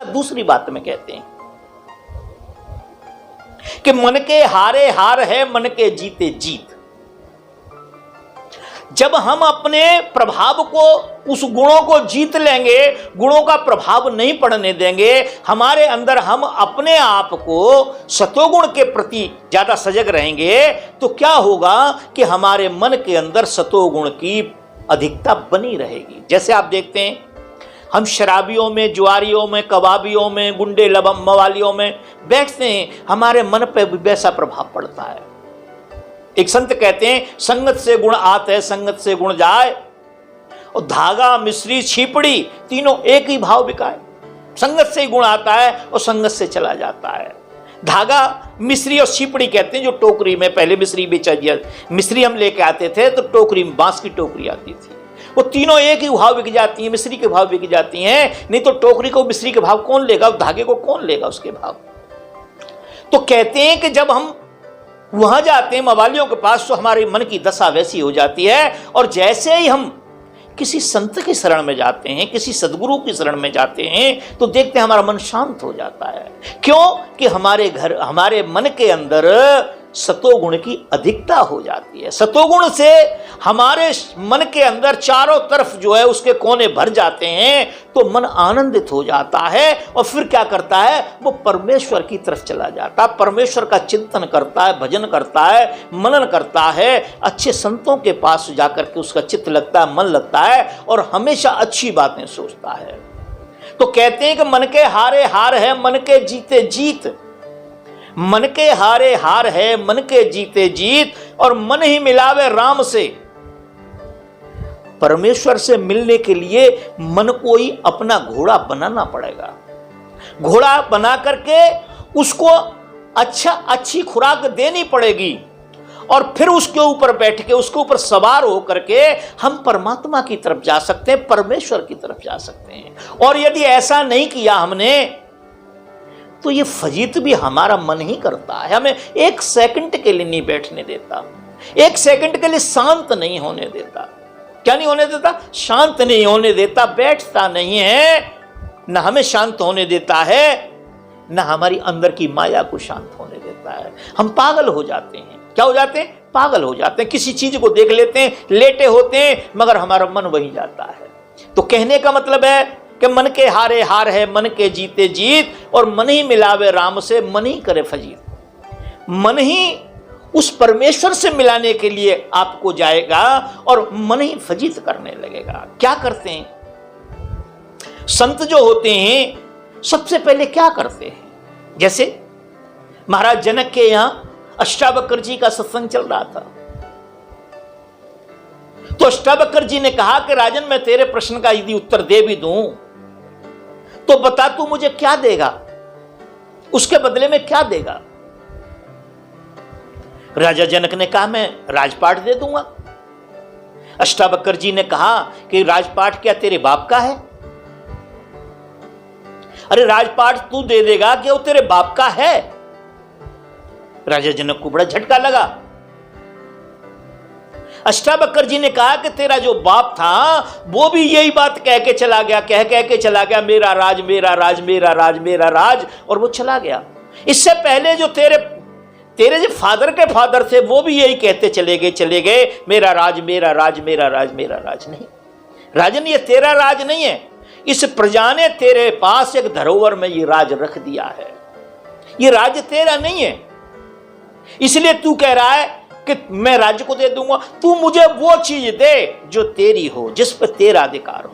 दूसरी बात में कहते हैं कि मन के हारे हार है, मन के जीते जीत। जब हम अपने प्रभाव को, उस गुणों को जीत लेंगे, गुणों का प्रभाव नहीं पड़ने देंगे हमारे अंदर, हम अपने आप को सतोगुण के प्रति ज्यादा सजग रहेंगे, तो क्या होगा कि हमारे मन के अंदर सतोगुण की अधिकता बनी रहेगी। जैसे आप देखते हैं, हम शराबियों में, जुआरियों में, कबाबियों में, गुंडे लबम मवालियों में बैठते हैं, हमारे मन पर भी वैसा प्रभाव पड़ता है। एक संत कहते हैं, संगत से गुण आत है, संगत से गुण जाए, और धागा मिश्री छिपड़ी तीनों एक ही भाव बिकाए। संगत से ही गुण आता है और संगत से चला जाता है। धागा मिश्री और छिपड़ी कहते हैं, जो टोकरी में पहले मिश्री बेचा दिया, मिश्री हम लेके आते थे तो टोकरी में, बांस की टोकरी आती थी, वो तीनों एक ही भाव बिक जाती हैं, मिश्री के भाव बिक जाती हैं। नहीं तो टोकरी को मिश्री के भाव कौन लेगा, धागे को कौन लेगा उसके भाव। तो कहते हैं कि जब हम वहां जाते हैं मवालियों के पास, तो हमारे मन की दशा वैसी हो जाती है। और जैसे ही हम किसी संत की शरण में जाते हैं, किसी सदगुरु की शरण में जाते हैं, तो देखते हैं हमारा मन शांत हो जाता है। क्यों? कि हमारे मन के अंदर सतोगुण की अधिकता हो जाती है। सतोगुण से हमारे मन के अंदर चारों तरफ जो है उसके कोने भर जाते हैं, तो मन आनंदित हो जाता है। और फिर क्या करता है, वो परमेश्वर की तरफ चला जाता है, परमेश्वर का चिंतन करता है, भजन करता है, मनन करता है, अच्छे संतों के पास जाकर के उसका चित्त लगता है, मन लगता है, और हमेशा अच्छी बातें सोचता है। तो कहते हैं कि मन के हारे हार है, मन के जीते जीत। मन के हारे हार है, मन के जीते जीत, और मन ही मिलावे राम से। परमेश्वर से मिलने के लिए मन को ही अपना घोड़ा बनाना पड़ेगा। घोड़ा बना करके उसको अच्छी खुराक देनी पड़ेगी, और फिर उसके ऊपर बैठ के, उसके ऊपर सवार होकर के हम परमात्मा की तरफ जा सकते हैं, परमेश्वर की तरफ जा सकते हैं। और यदि ऐसा नहीं किया हमने, तो ये फजीत भी हमारा मन ही करता है, हमें एक सेकंड के लिए नहीं बैठने देता, एक सेकंड के लिए शांत नहीं होने देता। क्या नहीं होने देता? शांत नहीं होने देता, बैठता नहीं है, न हमें शांत होने देता है, न हमारी अंदर की माया को शांत होने देता है। हम पागल हो जाते हैं। क्या हो जाते हैं? पागल हो जाते हैं। किसी चीज को देख लेते हैं, लेटे होते हैं, मगर हमारा मन वहीं जाता है। तो कहने का मतलब है कि मन के हारे हार है, मन के जीते जीत, और मन ही मिलावे राम से, मन ही करे फजीत। मन ही उस परमेश्वर से मिलाने के लिए आपको जाएगा, और मन ही फजीत करने लगेगा। क्या करते हैं संत जो होते हैं? सबसे पहले क्या करते हैं? जैसे महाराज जनक के यहां अष्टावक्र जी का सत्संग चल रहा था, तो अष्टावक्र जी ने कहा कि राजन, मैं तेरे प्रश्न का यदि उत्तर दे भी दूं, तो बता तू मुझे क्या देगा, उसके बदले में क्या देगा? राजा जनक ने कहा, मैं राजपाट दे दूंगा। अष्टावक्र जी ने कहा कि राजपाट क्या तेरे बाप का है? अरे राजपाट तू दे देगा कि वो तेरे बाप का है? राजा जनक को बड़ा झटका लगा। अष्टावक्र जी ने कहा कि तेरा जो बाप था वो भी यही बात कह के चला गया, कह के चला गया, मेरा राज मेरा राज मेरा राज मेरा राज, और वो चला गया। इससे पहले जो तेरे जो फादर के फादर थे वो भी यही कहते चले गए, मेरा राज मेरा राज मेरा राज मेरा राज। नहीं राजन, ये तेरा राज नहीं है, इस प्रजा ने तेरे पास एक धरोहर में ये राज रख दिया है, ये राज तेरा नहीं है। इसलिए तू कह रहा है कि मैं राज्य को दे दूंगा। तू मुझे वो चीज दे जो तेरी हो, जिस पर तेरा अधिकार हो।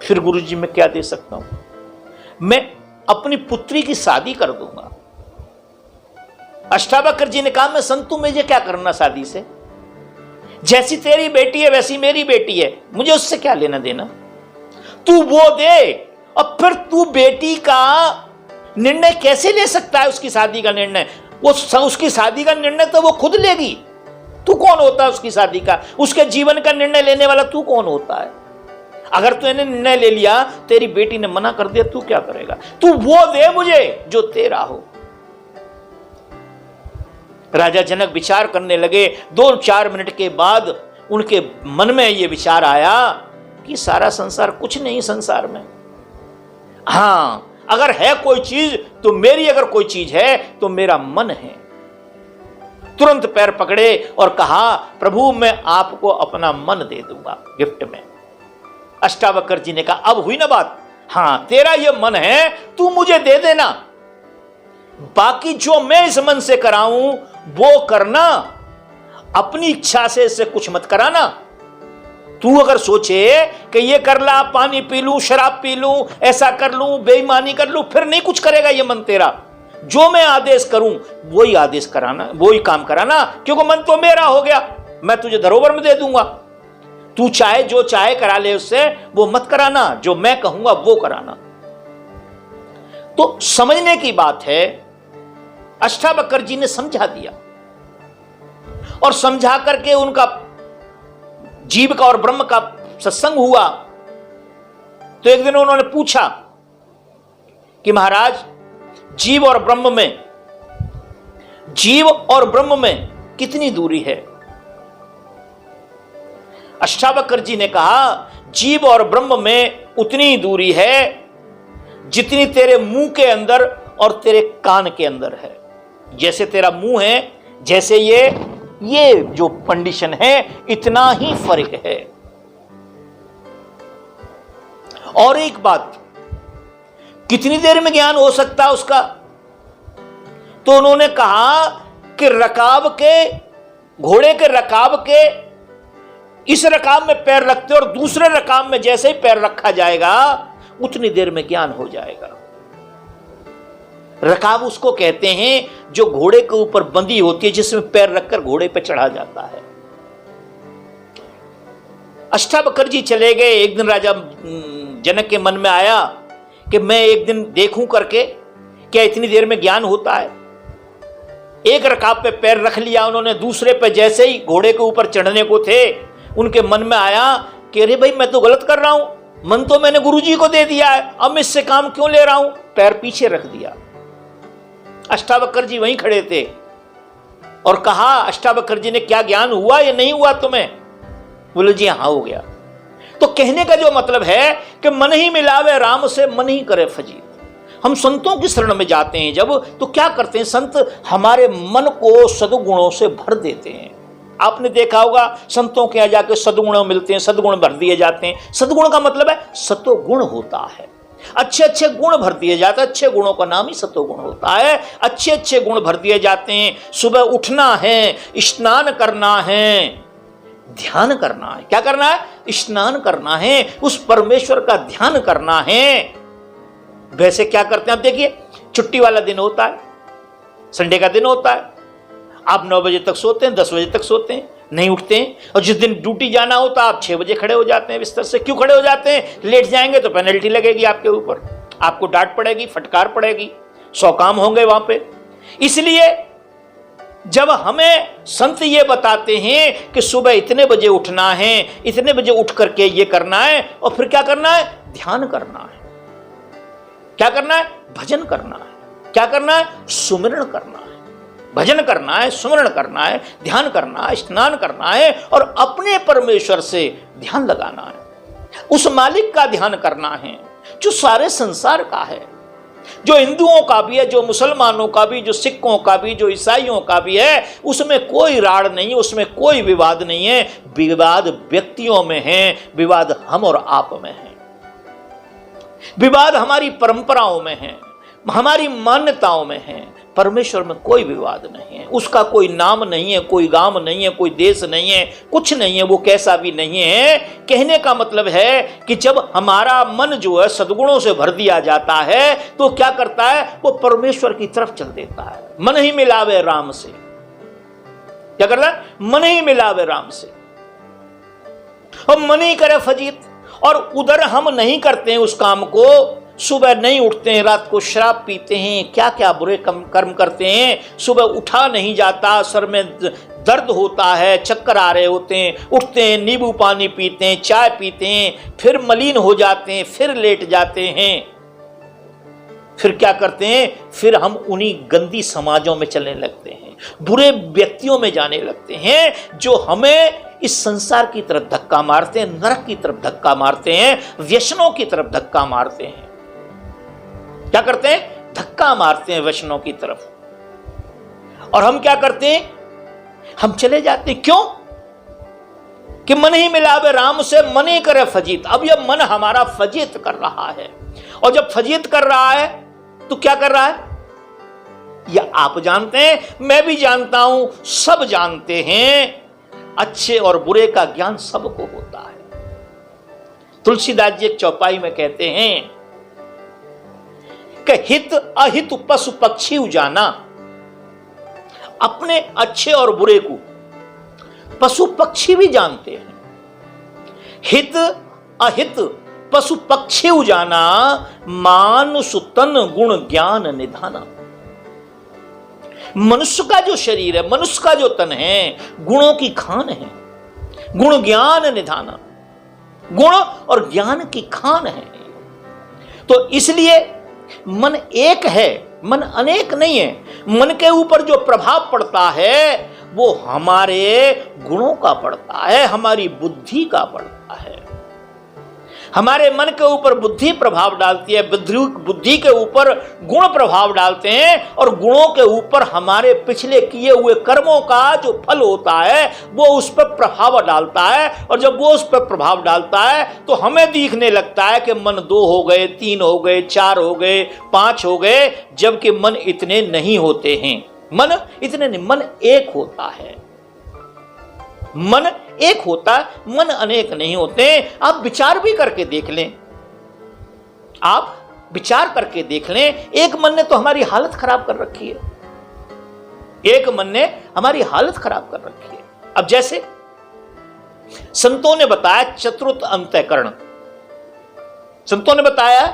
फिर गुरुजी मैं क्या दे सकता हूं? मैं अपनी पुत्री की शादी कर दूंगा। अष्टावक्र जी ने कहा, मैं संतु मुझे क्या करना शादी से? जैसी तेरी बेटी है वैसी मेरी बेटी है, मुझे उससे क्या लेना देना? तू वो दे। और फिर तू बेटी का निर्णय कैसे ले सकता है? उसकी शादी का निर्णय, उसकी शादी का निर्णय तो वो खुद लेगी। तू कौन होता है उसकी शादी का, उसके जीवन का निर्णय लेने वाला तू कौन होता है? अगर तूने निर्णय ले लिया, तेरी बेटी ने मना कर दिया, तू क्या करेगा? तू वो दे मुझे जो तेरा हो। राजा जनक विचार करने लगे। 2-4 मिनट के बाद उनके मन में यह विचार आया कि सारा संसार कुछ नहीं संसार में। हां, अगर है कोई चीज तो मेरी, अगर कोई चीज है तो मेरा मन है। तुरंत पैर पकड़े और कहा, प्रभु मैं आपको अपना मन दे दूंगा गिफ्ट में। अष्टावक्र जी ने कहा, अब हुई ना बात, हां तेरा ये मन है, तू मुझे दे देना, बाकी जो मैं इस मन से कराऊं वो करना, अपनी इच्छा से इससे कुछ मत कराना। तू अगर सोचे कि ये कर ला, पानी पी लूं, शराब पी लूं, ऐसा कर लूं, बेईमानी कर लूं, फिर नहीं कुछ करेगा ये मन तेरा। जो मैं आदेश करूं वही आदेश कराना, वही काम कराना, क्योंकि मन तो मेरा हो गया, मैं तुझे धरोहर में दे दूंगा। तू चाहे जो चाहे करा ले उससे, वो मत कराना, जो मैं कहूंगा वो कराना। तो समझने की बात है, अष्टावक्र जी ने समझा दिया और समझा करके उनका जीव का और ब्रह्म का सत्संग हुआ। तो एक दिन उन्होंने पूछा कि महाराज, जीव और ब्रह्म में कितनी दूरी है? अष्टावक्र जी ने कहा, जीव और ब्रह्म में उतनी दूरी है जितनी तेरे मुंह के अंदर और तेरे कान के अंदर है। जैसे तेरा मुंह है, जैसे ये जो कंडीशन है, इतना ही फर्क है। और एक बात, कितनी देर में ज्ञान हो सकता है उसका? तो उन्होंने कहा कि घोड़े के रकाब के इस रकाब में पैर रखते और दूसरे रकाब में जैसे ही पैर रखा जाएगा उतनी देर में ज्ञान हो जाएगा। रकाब उसको कहते हैं जो घोड़े के ऊपर बंधी होती है, जिसमें पैर रखकर घोड़े पर चढ़ा जाता है। अष्टावक्र जी चले गए। एक दिन राजा जनक के मन में आया कि मैं एक दिन देखूं करके क्या इतनी देर में ज्ञान होता है। एक रकाब पे पैर रख लिया उन्होंने, दूसरे पे जैसे ही घोड़े के ऊपर चढ़ने को थे, उनके मन में आया कि अरे भाई मैं तो गलत कर रहा हूं, मन तो मैंने गुरुजी को दे दिया है, अब मैं इससे काम क्यों ले रहा हूं? पैर पीछे रख दिया। अष्टावक्र जी वहीं खड़े थे और कहा, अष्टावक्र जी ने, क्या ज्ञान हुआ या नहीं हुआ तुम्हें? बोले जी हाँ हो गया। तो कहने का जो मतलब है कि मन ही मिलावे राम से, मन ही करे फजीत। हम संतों की शरण में जाते हैं जब, तो क्या करते हैं संत? हमारे मन को सद्गुणों से भर देते हैं। आपने देखा होगा संतों के यहाँ जाके सद्गुण मिलते हैं, सद्गुण भर दिए जाते हैं। सद्गुण का मतलब है सतोगुण होता है, अच्छे अच्छे गुण भर दिए जाते हैं। अच्छे गुणों का नाम ही सतोगुण होता है। अच्छे अच्छे गुण भर दिए जाते हैं। सुबह उठना है, स्नान करना है, ध्यान करना है। क्या करना है? स्नान करना है, उस परमेश्वर का ध्यान करना है। वैसे क्या करते हैं आप देखिए, छुट्टी वाला दिन होता है, संडे का दिन होता है, आप 9 बजे तक सोते हैं, 10 बजे तक सोते हैं, नहीं उठते हैं। और जिस दिन ड्यूटी जाना होता है आप 6 बजे खड़े हो जाते हैं बिस्तर से। क्यों खड़े हो जाते हैं? लेट जाएंगे तो पेनल्टी लगेगी आपके ऊपर, आपको डांट पड़ेगी, फटकार पड़ेगी, 100 काम होंगे वहां पे। इसलिए जब हमें संत ये बताते हैं कि सुबह इतने बजे उठना है, इतने बजे उठ करके ये करना है, और फिर क्या करना है? ध्यान करना है। क्या करना है? भजन करना है। क्या करना है? सुमिरन करना है। भजन करना है, सुमिरन करना है, ध्यान करना है, स्नान करना है, और अपने परमेश्वर से ध्यान लगाना है। उस मालिक का ध्यान करना है जो सारे संसार का है, जो हिंदुओं का भी है, जो मुसलमानों का भी, जो सिखों का भी, जो ईसाइयों का भी है। उसमें कोई राड़ नहीं है, उसमें कोई विवाद नहीं है। विवाद व्यक्तियों में है, विवाद हम और आप में है, विवाद हमारी परंपराओं में है, हमारी मान्यताओं में है। परमेश्वर में कोई विवाद नहीं है। उसका कोई नाम नहीं है, कोई गांव नहीं है, कोई देश नहीं है, कुछ नहीं है, वो कैसा भी नहीं है। कहने का मतलब है कि जब हमारा मन जो है सद्गुणों से भर दिया जाता है तो क्या करता है? वो परमेश्वर की तरफ चल देता है। मन ही मिलावे राम से। क्या करता है? मन ही मिलावे राम से, और मन ही करे फजीत। और उधर हम नहीं करते हैं उस काम को। सुबह नहीं उठते हैं, रात को शराब पीते हैं, क्या क्या बुरे कर्म करते हैं। सुबह उठा नहीं जाता, सर में दर्द होता है, चक्कर आ रहे होते हैं, उठते हैं, नींबू पानी पीते हैं, चाय पीते हैं, फिर मलिन हो जाते हैं, फिर लेट जाते हैं। फिर क्या करते हैं, फिर हम उन्हीं गंदी समाजों में चलने लगते हैं, बुरे व्यक्तियों में जाने लगते हैं जो हमें इस संसार की तरफ धक्का मारते हैं, नरक की तरफ धक्का मारते हैं, व्यसनों की तरफ धक्का मारते हैं। क्या करते हैं, धक्का मारते हैं व्यसनों की तरफ। और हम क्या करते हैं, हम चले जाते हैं। क्यों? कि मन ही मिलावे राम से, मन ही करे फजीत। अब यह मन हमारा फजीत कर रहा है, और जब फजीत कर रहा है तो क्या कर रहा है, यह आप जानते हैं, मैं भी जानता हूं, सब जानते हैं। अच्छे और बुरे का ज्ञान सबको होता है। तुलसीदास जी एक चौपाई में कहते हैं कि हित अहित पशु पक्षी उजाना। अपने अच्छे और बुरे को पशु पक्षी भी जानते हैं। हित अहित पशु पक्षी उजाना, मानुष तन गुण ज्ञान निधाना। मनुष्य का जो शरीर है, मनुष्य का जो तन है, गुणों की खान है, गुण ज्ञान निधाना, गुण और ज्ञान की खान है। तो इसलिए मन एक है, मन अनेक नहीं है। मन के ऊपर जो प्रभाव पड़ता है वो हमारे गुणों का पड़ता है, हमारी बुद्धि का पड़ता है। हमारे मन के ऊपर बुद्धि प्रभाव डालती है, बुद्धि के ऊपर गुण प्रभाव डालते हैं, और गुणों के ऊपर हमारे पिछले किए हुए कर्मों का जो फल होता है वो उस पर प्रभाव डालता है। और जब वो उस पर प्रभाव डालता है तो हमें दिखने लगता है कि मन 2 हो गए, 3 हो गए, 4 हो गए, 5 हो गए, जबकि मन इतने नहीं होते हैं। मन इतने नहीं, मन एक होता है। मन एक होता है, मन अनेक नहीं होते। आप विचार भी करके देख लें, आप विचार करके देख लें, एक मन ने तो हमारी हालत खराब कर रखी है, एक मन ने हमारी हालत खराब कर रखी है। अब जैसे संतों ने बताया चतुर्थ अंतःकरण, संतों ने बताया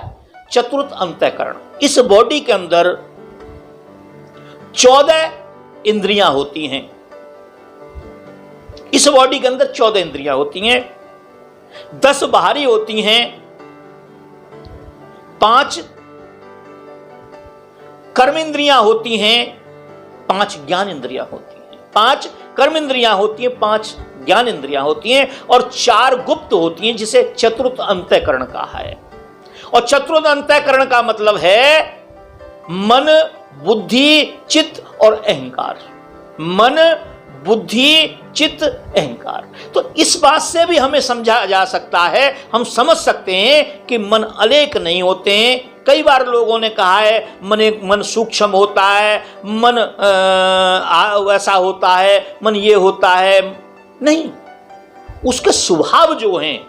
चतुर्थ अंतःकरण। इस बॉडी के अंदर 14 इंद्रियां होती हैं। इस बॉडी के अंदर 14 इंद्रियां होती हैं, 10 बाहरी होती हैं, 5 कर्म इंद्रियां होती हैं, 5 ज्ञान इंद्रियां होती हैं। 5 कर्म इंद्रियां होती हैं, 5 ज्ञान इंद्रियां होती हैं, और 4 गुप्त होती हैं, जिसे चतुर्थ अंतःकरण कहा है। और चतुर्थ अंतःकरण का मतलब है मन, बुद्धि, चित्त और अहंकार। मन, बुद्धि, चित्त, अहंकार। तो इस बात से भी हमें समझा जा सकता है, हम समझ सकते हैं कि मन अनेक नहीं होते हैं। कई बार लोगों ने कहा है मन सूक्ष्म होता है, मन वैसा होता है, मन ये होता है। नहीं, उसके स्वभाव जो हैं,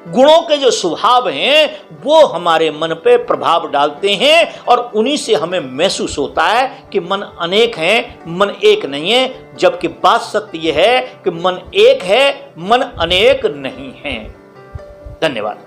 गुणों के जो स्वभाव हैं, वो हमारे मन पे प्रभाव डालते हैं, और उन्हीं से हमें महसूस होता है कि मन अनेक है, मन एक नहीं है। जबकि बात सत्य यह है कि मन एक है, मन अनेक नहीं है। धन्यवाद।